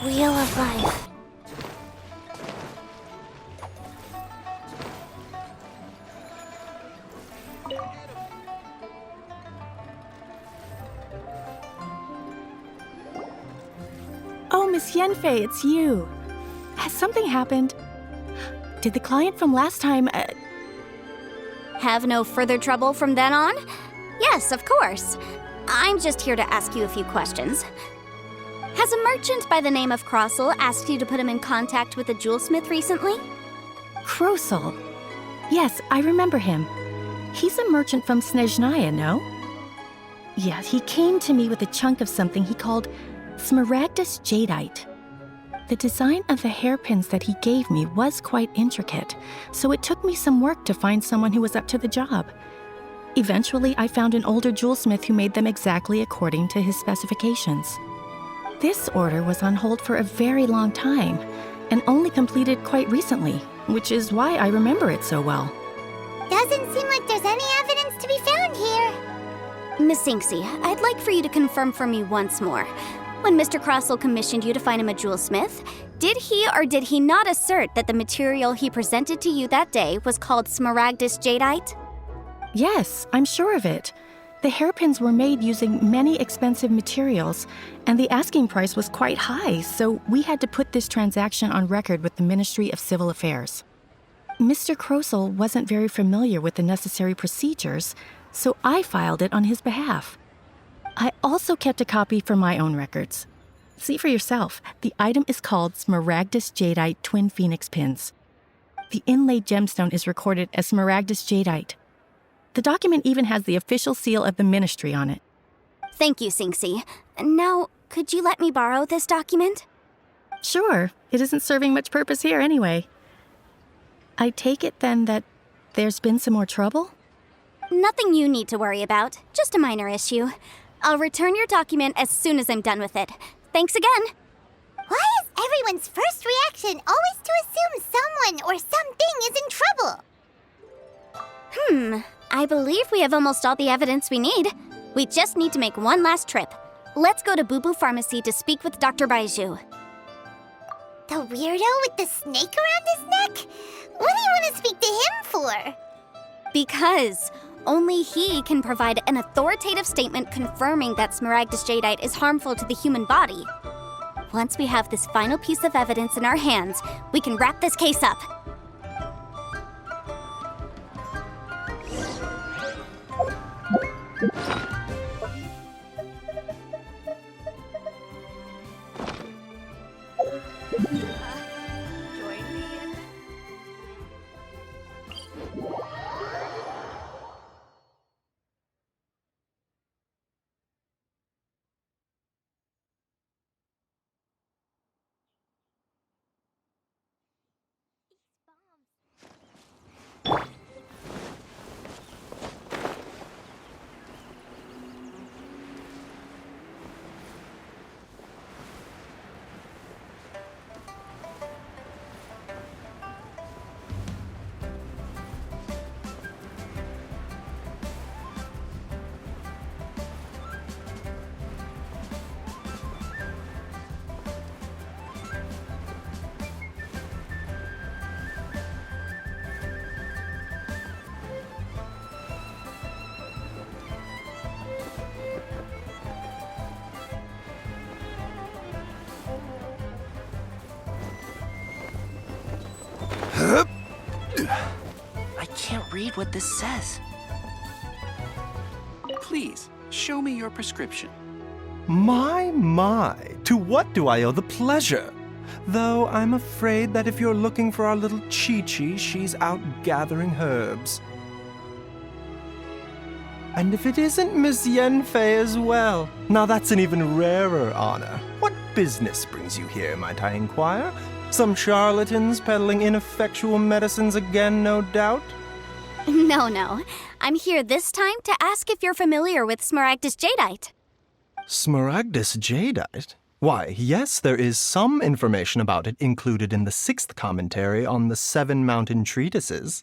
Wheel of Life. Oh, Miss Yenfei, it's you. Has something happened? Did the client from last time, Have no further trouble from then on? Yes, of course. I'm just here to ask you a few questions. Has a merchant by the name of Crossel asked you to put him in contact with a jewelsmith recently? Krosel? Yes, I remember him. He's a merchant from Snezhnaya, no? Yeah, he came to me with a chunk of something he called Smaragdus Jadeite. The design of the hairpins that he gave me was quite intricate, so it took me some work to find someone who was up to the job. Eventually, I found an older jewelsmith who made them exactly according to his specifications. This order was on hold for a very long time, and only completed quite recently, which is why I remember it so well. Doesn't seem like there's any evidence to be found here. Miss Sinksy, I'd like for you to confirm for me once more. When Mr. Crossel commissioned you to find him a jewelsmith, did he or did he not assert that the material he presented to you that day was called Smaragdus Jadeite? Yes, I'm sure of it. The hairpins were made using many expensive materials, and the asking price was quite high, so we had to put this transaction on record with the Ministry of Civil Affairs. Mr. Krosel wasn't very familiar with the necessary procedures, so I filed it on his behalf. I also kept a copy for my own records. See for yourself, the item is called Smaragdus Jadeite Twin Phoenix Pins. The inlaid gemstone is recorded as Smaragdus Jadeite. The document even has the official seal of the ministry on it. Thank you, Sinksy. Now, could you let me borrow this document? Sure, it isn't serving much purpose here anyway. I take it then that there's been some more trouble? Nothing you need to worry about, just a minor issue. I'll return your document as soon as I'm done with it. Thanks again. Why is everyone's first reaction always to assume someone or something is in trouble? I believe we have almost all the evidence we need. We just need to make one last trip. Let's go to Boo Boo Pharmacy to speak with Dr. Baiju. The weirdo with the snake around his neck? What do you want to speak to him for? Because only he can provide an authoritative statement confirming that Smaragdus Jadeite is harmful to the human body. Once we have this final piece of evidence in our hands, we can wrap this case up. I can't read what this says. Please, show me your prescription. My, to what do I owe the pleasure? Though I'm afraid that if you're looking for our little Chi-Chi, she's out gathering herbs. And if it isn't Miss Yenfei as well, now that's an even rarer honor. What business brings you here, might I inquire? Some charlatans peddling ineffectual medicines again, no doubt? No. I'm here this time to ask if you're familiar with Smaragdus Jadeite. Smaragdus Jadeite? Why, yes, there is some information about it included in the 6th commentary on the 7 Mountain Treatises.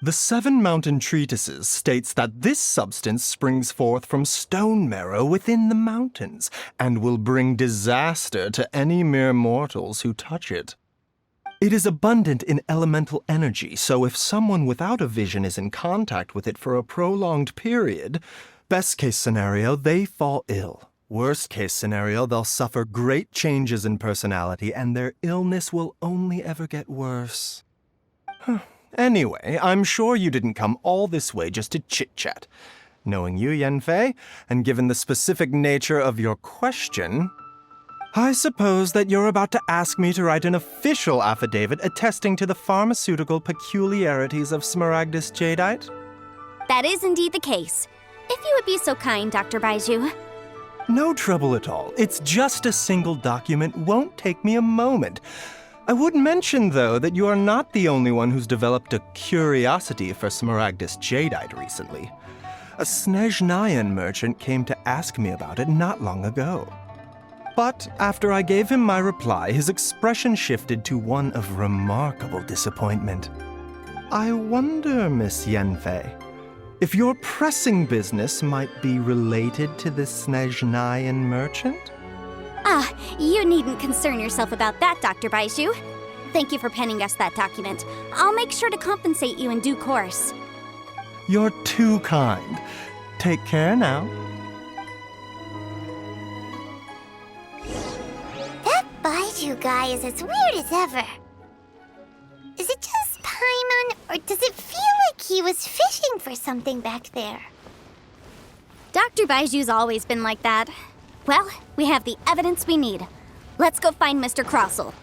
The 7 Mountain Treatises states that this substance springs forth from stone marrow within the mountains, and will bring disaster to any mere mortals who touch it. It is abundant in elemental energy, so if someone without a vision is in contact with it for a prolonged period, best case scenario, they fall ill. Worst case scenario, they'll suffer great changes in personality, and their illness will only ever get worse. Anyway, I'm sure you didn't come all this way just to chit-chat. Knowing you, Yanfei, and given the specific nature of your question, I suppose that you're about to ask me to write an official affidavit attesting to the pharmaceutical peculiarities of Smaragdus jadeite? That is indeed the case. If you would be so kind, Dr. Baiju. No trouble at all. It's just a single document. Won't take me a moment. I would mention, though, that you are not the only one who's developed a curiosity for Smaragdus jadeite recently. A Snezhnayan merchant came to ask me about it not long ago. But after I gave him my reply, his expression shifted to one of remarkable disappointment. I wonder, Miss Yanfei, if your pressing business might be related to this Snezhnayan merchant? Ah, you needn't concern yourself about that, Dr. Baiju. Thank you for penning us that document. I'll make sure to compensate you in due course. You're too kind. Take care now. That Baiju guy is as weird as ever. Is it just Paimon, or does it feel like he was fishing for something back there? Dr. Baiju's always been like that. Well, we have the evidence we need. Let's go find Mr. Crossell.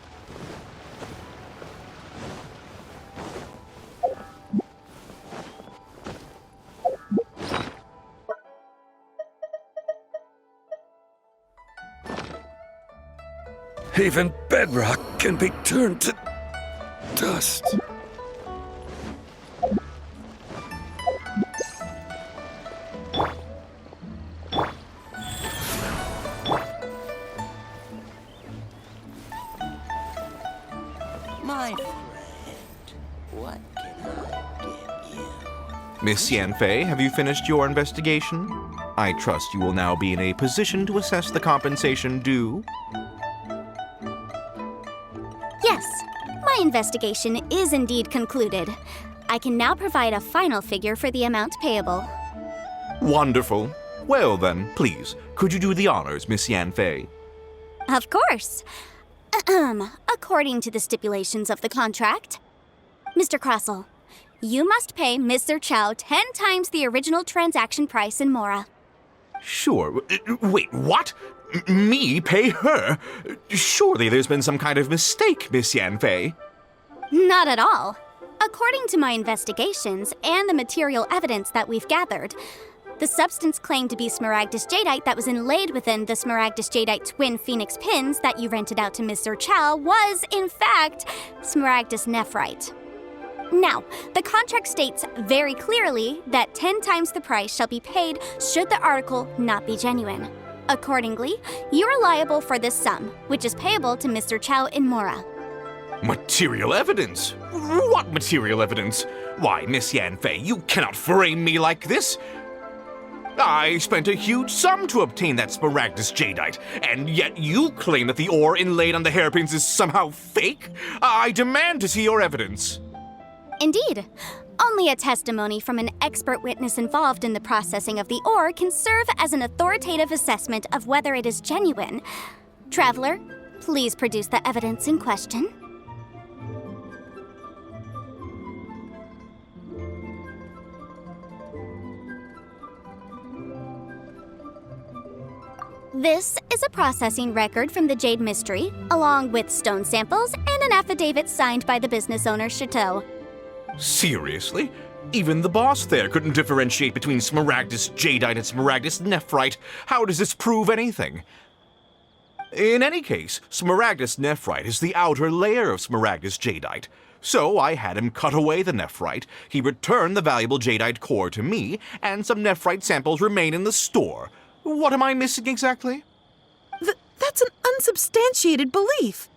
Even bedrock can be turned to dust. My friend, what can I give you? Miss Yanfei, have you finished your investigation? I trust you will now be in a position to assess the compensation due. Yes, my investigation is indeed concluded. I can now provide a final figure for the amount payable. Wonderful. Well then, please, could you do the honors, Miss Yanfei? Of course. According to the stipulations of the contract, Mr. Crossell, you must pay Mr. Chow 10 times the original transaction price in Mora. Sure. Wait, what? Me pay her? Surely there's been some kind of mistake, Miss Yanfei. Not at all. According to my investigations and the material evidence that we've gathered, the substance claimed to be Smaragdus jadeite that was inlaid within the Smaragdus jadeite twin phoenix pins that you rented out to Mr. Chow was, in fact, Smaragdus nephrite. Now, the contract states very clearly that 10 times the price shall be paid should the article not be genuine. Accordingly, you are liable for this sum, which is payable to Mr. Chow in Mora. Material evidence? What material evidence? Why, Miss Yanfei, you cannot frame me like this. I spent a huge sum to obtain that Smaragdus jadeite, and yet you claim that the ore inlaid on the hairpins is somehow fake? I demand to see your evidence. Indeed. Only a testimony from an expert witness involved in the processing of the ore can serve as an authoritative assessment of whether it is genuine. Traveler, please produce the evidence in question. This is a processing record from the Jade Mystery, along with stone samples and an affidavit signed by the business owner, Chateau. Seriously? Even the boss there couldn't differentiate between Smaragdus jadeite and Smaragdus nephrite. How does this prove anything? In any case, Smaragdus nephrite is the outer layer of Smaragdus jadeite. So I had him cut away the nephrite, he returned the valuable jadeite core to me, and some nephrite samples remain in the store. What am I missing exactly? That That's an unsubstantiated belief.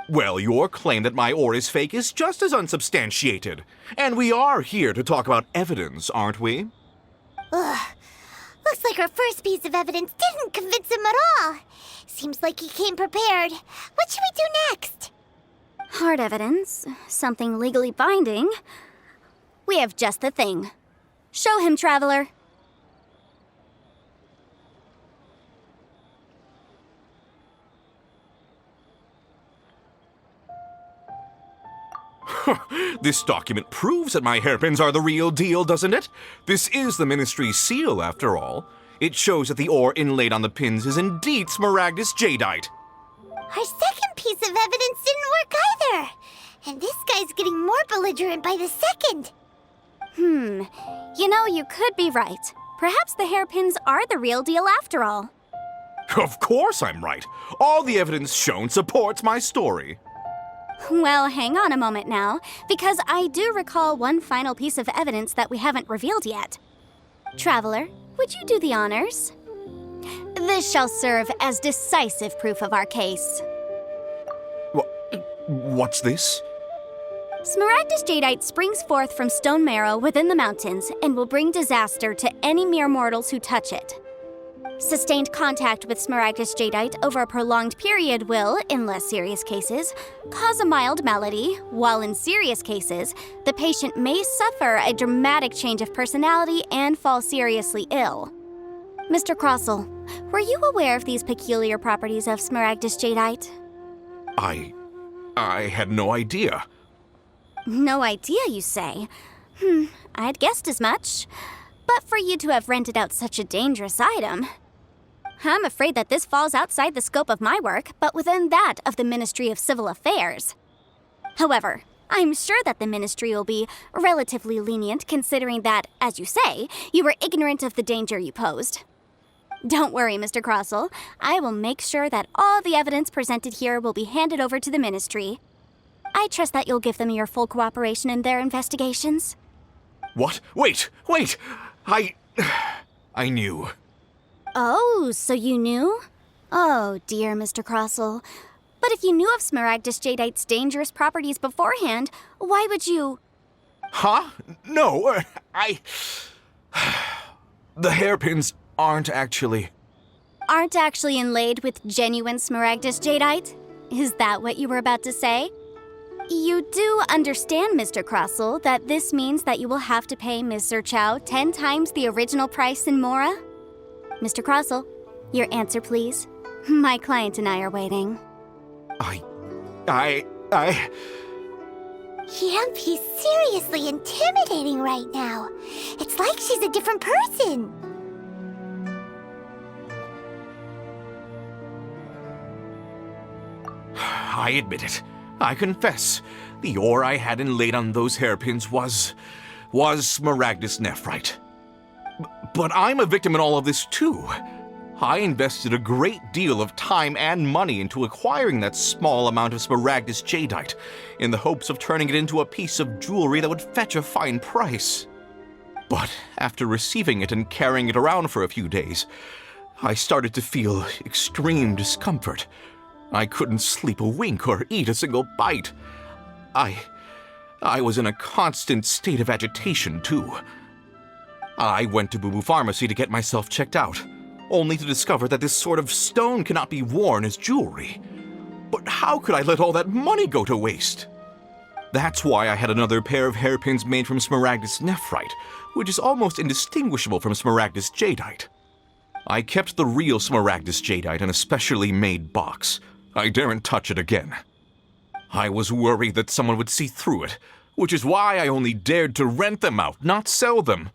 Well, your claim that my ore is fake is just as unsubstantiated. And we are here to talk about evidence, aren't we? Ugh. Looks like our first piece of evidence didn't convince him at all. Seems like he came prepared. What should we do next? Hard evidence, something legally binding. We have just the thing. Show him, Traveler. This document proves that my hairpins are the real deal, doesn't it? This is the Ministry's seal, after all. It shows that the ore inlaid on the pins is indeed Smaragdus jadeite. Our second piece of evidence didn't work either. And this guy's getting more belligerent by the second. You know, you could be right. Perhaps the hairpins are the real deal after all. Of course I'm right. All the evidence shown supports my story. Well, hang on a moment now, because I do recall one final piece of evidence that we haven't revealed yet. Traveler, would you do the honors? This shall serve as decisive proof of our case. What's this? Smaragdus jadeite springs forth from stone marrow within the mountains and will bring disaster to any mere mortals who touch it. Sustained contact with Smaragdus jadeite over a prolonged period will, in less serious cases, cause a mild malady, while in serious cases, the patient may suffer a dramatic change of personality and fall seriously ill. Mr. Crossell, were you aware of these peculiar properties of Smaragdus jadeite? I had no idea. No idea, you say? I'd guessed as much. But for you to have rented out such a dangerous item... I'm afraid that this falls outside the scope of my work, but within that of the Ministry of Civil Affairs. However, I'm sure that the Ministry will be relatively lenient considering that, as you say, you were ignorant of the danger you posed. Don't worry, Mr. Crossell. I will make sure that all the evidence presented here will be handed over to the Ministry. I trust that you'll give them your full cooperation in their investigations. What? Wait! I knew. Oh, so you knew? Oh, dear Mr. Crossell. But if you knew of Smaragdus jadeite's dangerous properties beforehand, why would you... Huh? No, The hairpins aren't actually inlaid with genuine Smaragdus jadeite? Is that what you were about to say? You do understand, Mr. Crossell, that this means that you will have to pay Ms. Zerchow 10 times the original price in Mora? Mr. Crossell, your answer, please. My client and I are waiting. Yep, he's seriously intimidating right now. It's like she's a different person. I admit it. I confess. The ore I had inlaid on those hairpins was Smaragdus nephrite. But I'm a victim in all of this, too. I invested a great deal of time and money into acquiring that small amount of Smaragdus jadeite, in the hopes of turning it into a piece of jewelry that would fetch a fine price. But after receiving it and carrying it around for a few days, I started to feel extreme discomfort. I couldn't sleep a wink or eat a single bite. I was in a constant state of agitation, too. I went to Boo Boo Pharmacy to get myself checked out, only to discover that this sort of stone cannot be worn as jewelry. But how could I let all that money go to waste? That's why I had another pair of hairpins made from Smaragdus nephrite, which is almost indistinguishable from Smaragdus jadeite. I kept the real Smaragdus jadeite in a specially made box. I daren't touch it again. I was worried that someone would see through it, which is why I only dared to rent them out, not sell them.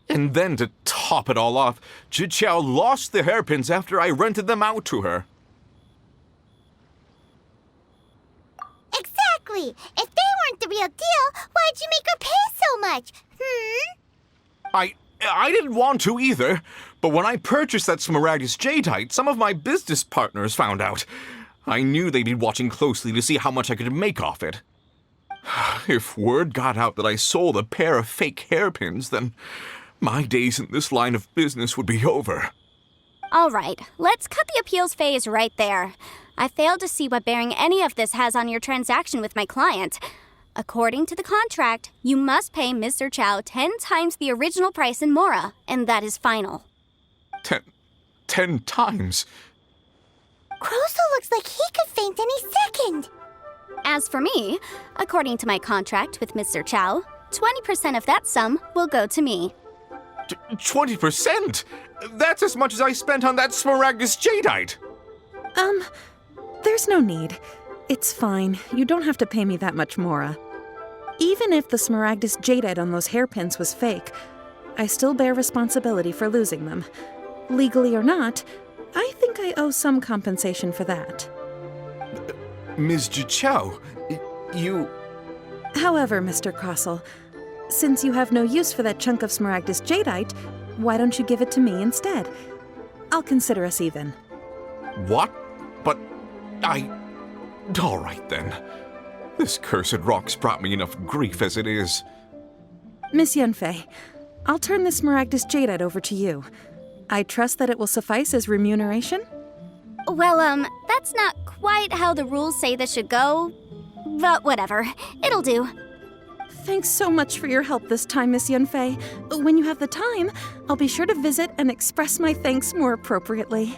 And then to top it all off, Zhiqiao lost the hairpins after I rented them out to her. Exactly! If they weren't the real deal, why'd you make her pay so much? I didn't want to either, but when I purchased that Smaragdus jadeite, some of my business partners found out. I knew they'd be watching closely to see how much I could make off it. If word got out that I sold a pair of fake hairpins, then my days in this line of business would be over. All right, let's cut the appeals phase right there. I failed to see what bearing any of this has on your transaction with my client. According to the contract, you must pay Mr. Chow 10 times the original price in Mora, and that is final. 10 times? Crosel looks like he could faint any second. As for me, according to my contract with Mr. Chow, 20% of that sum will go to me. 20%? That's as much as I spent on that Smaragdus Jadeite! There's no need. It's fine. You don't have to pay me that much, Mora. Even if the Smaragdus Jadeite on those hairpins was fake, I still bear responsibility for losing them. Legally or not, I think I owe some compensation for that. Ms. Chow, you... However, Mr. Crosel, since you have no use for that chunk of Smaragdus Jadeite, why don't you give it to me instead? I'll consider us even. What? But all right then. This cursed rock's brought me enough grief as it is. Miss Yunfei, I'll turn this Smaragdus Jadeite over to you. I trust that it will suffice as remuneration? Well, that's not quite how the rules say this should go. But whatever, it'll do. Thanks so much for your help this time, Miss Yunfei. When you have the time, I'll be sure to visit and express my thanks more appropriately.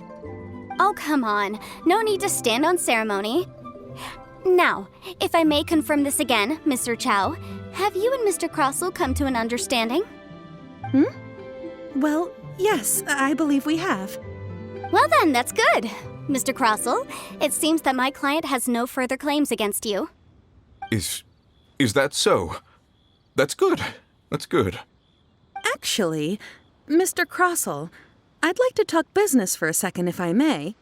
Oh, come on. No need to stand on ceremony. Now, if I may confirm this again, Mr. Chow, have you and Mr. Crosel come to an understanding? Well, yes, I believe we have. Well then, that's good. Mr. Crosel, it seems that my client has no further claims against you. Is that so? That's good. That's good. Actually, Mr. Crosel, I'd like to talk business for a second, if I may.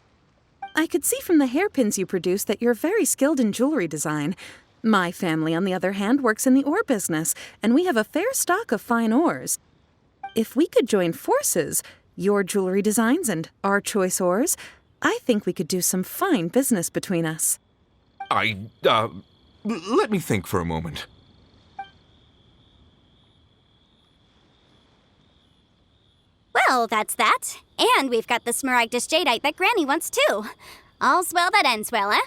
I could see from the hairpins you produce that you're very skilled in jewelry design. My family, on the other hand, works in the ore business, and we have a fair stock of fine ores. If we could join forces, your jewelry designs and our choice ores, I think we could do some fine business between us. Let me think for a moment. Well, that's that. And we've got the Smaragdus Jadeite that Granny wants too. All's well that ends well, eh?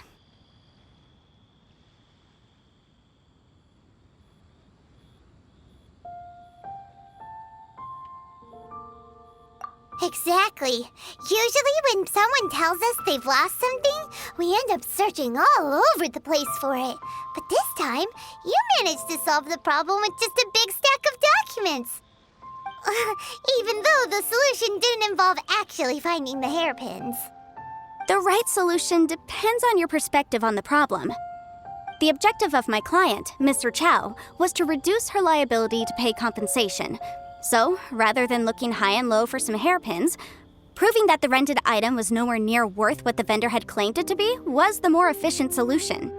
Exactly. Usually when someone tells us they've lost something, we end up searching all over the place for it. But this time, you managed to solve the problem with just a big stack of documents. Even though the solution didn't involve actually finding the hairpins. The right solution depends on your perspective on the problem. The objective of my client, Mr. Chow, was to reduce her liability to pay compensation. So, rather than looking high and low for some hairpins, proving that the rented item was nowhere near worth what the vendor had claimed it to be was the more efficient solution.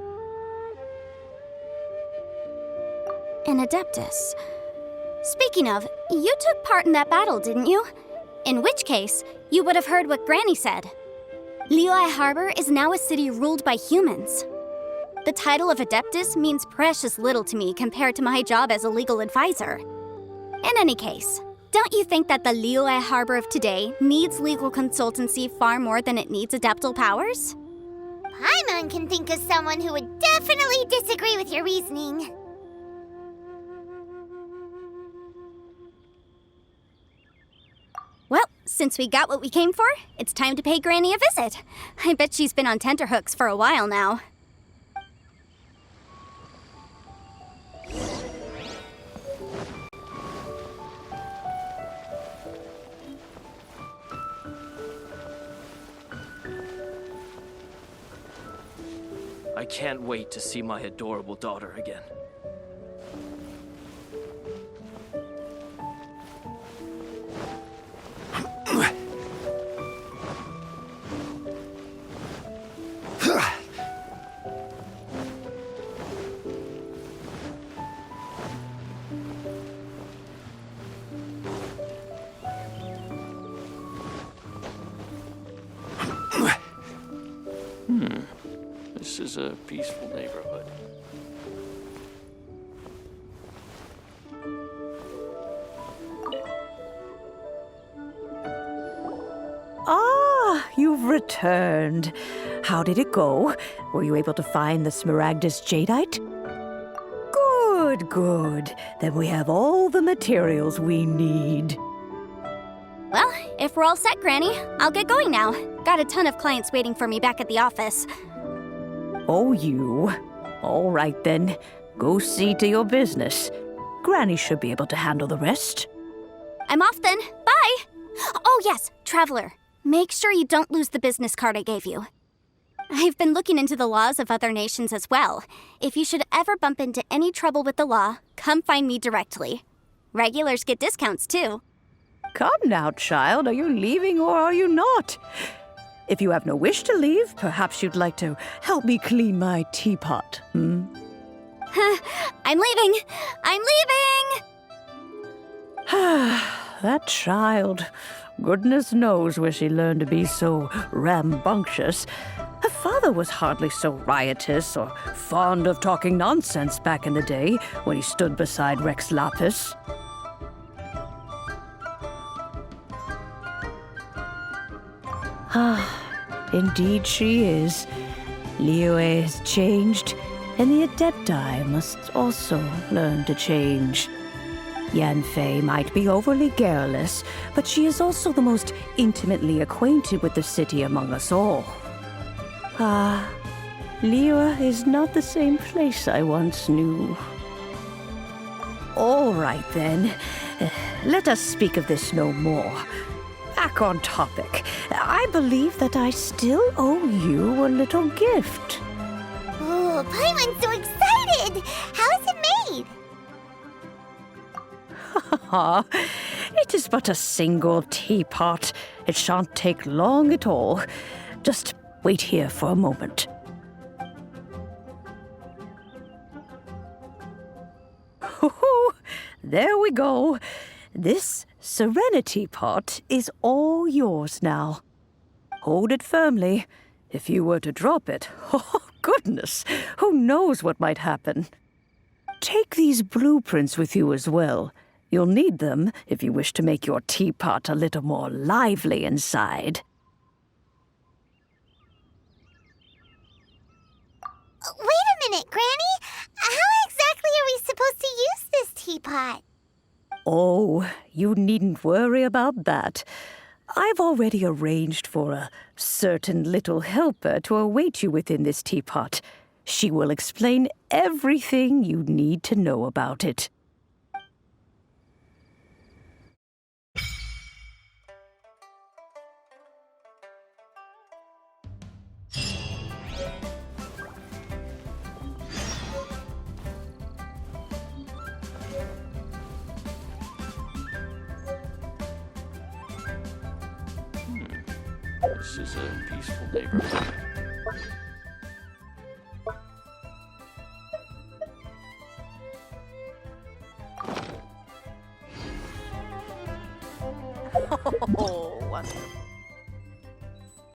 An Adeptus. Speaking of, you took part in that battle, didn't you? In which case, you would have heard what Granny said. Liyue Harbor is now a city ruled by humans. The title of Adeptus means precious little to me compared to my job as a legal advisor. In any case, don't you think that the Liyue Harbor of today needs legal consultancy far more than it needs adeptal powers? Paimon can think of someone who would definitely disagree with your reasoning. Well, since we got what we came for, it's time to pay Granny a visit. I bet she's been on tenterhooks for a while now. I can't wait to see my adorable daughter again. This is a peaceful neighborhood. Oh! you've returned. How did it go? Were you able to find the Smaragdus jadeite? Good, good. Then we have all the materials we need. Well, if we're all set, Granny, I'll get going now. Got a ton of clients waiting for me back at the office. Oh, you. All right, then. Go see to your business. Granny should be able to handle the rest. I'm off then. Bye! Oh, yes, Traveler. Make sure you don't lose the business card I gave you. I've been looking into the laws of other nations as well. If you should ever bump into any trouble with the law, come find me directly. Regulars get discounts, too. Come now, child. Are you leaving or are you not? If you have no wish to leave, perhaps you'd like to help me clean my teapot, hmm? I'm leaving! I'm leaving! That child. Goodness knows where she learned to be so rambunctious. Her father was hardly so riotous or fond of talking nonsense back in the day when he stood beside Rex Lapis. Indeed she is. Liyue has changed, and the Adepti must also learn to change. Yanfei might be overly garrulous, but she is also the most intimately acquainted with the city among us all. Liyue is not the same place I once knew. All right, then. Let us speak of this no more. Back on topic. I believe that I still owe you a little gift. Oh, Paimon's so excited! How is it made? It is but a single teapot. It shan't take long at all. Just wait here for a moment. There we go. This Serenity pot is all yours now. Hold it firmly. If you were to drop it, oh goodness, who knows what might happen. Take these blueprints with you as well. You'll need them if you wish to make your teapot a little more lively inside. Wait a minute, Granny! How exactly are we supposed to use this teapot? Oh, you needn't worry about that. I've already arranged for a certain little helper to await you within this teapot. She will explain everything you need to know about it. This is a peaceful neighborhood. Oh, wonderful.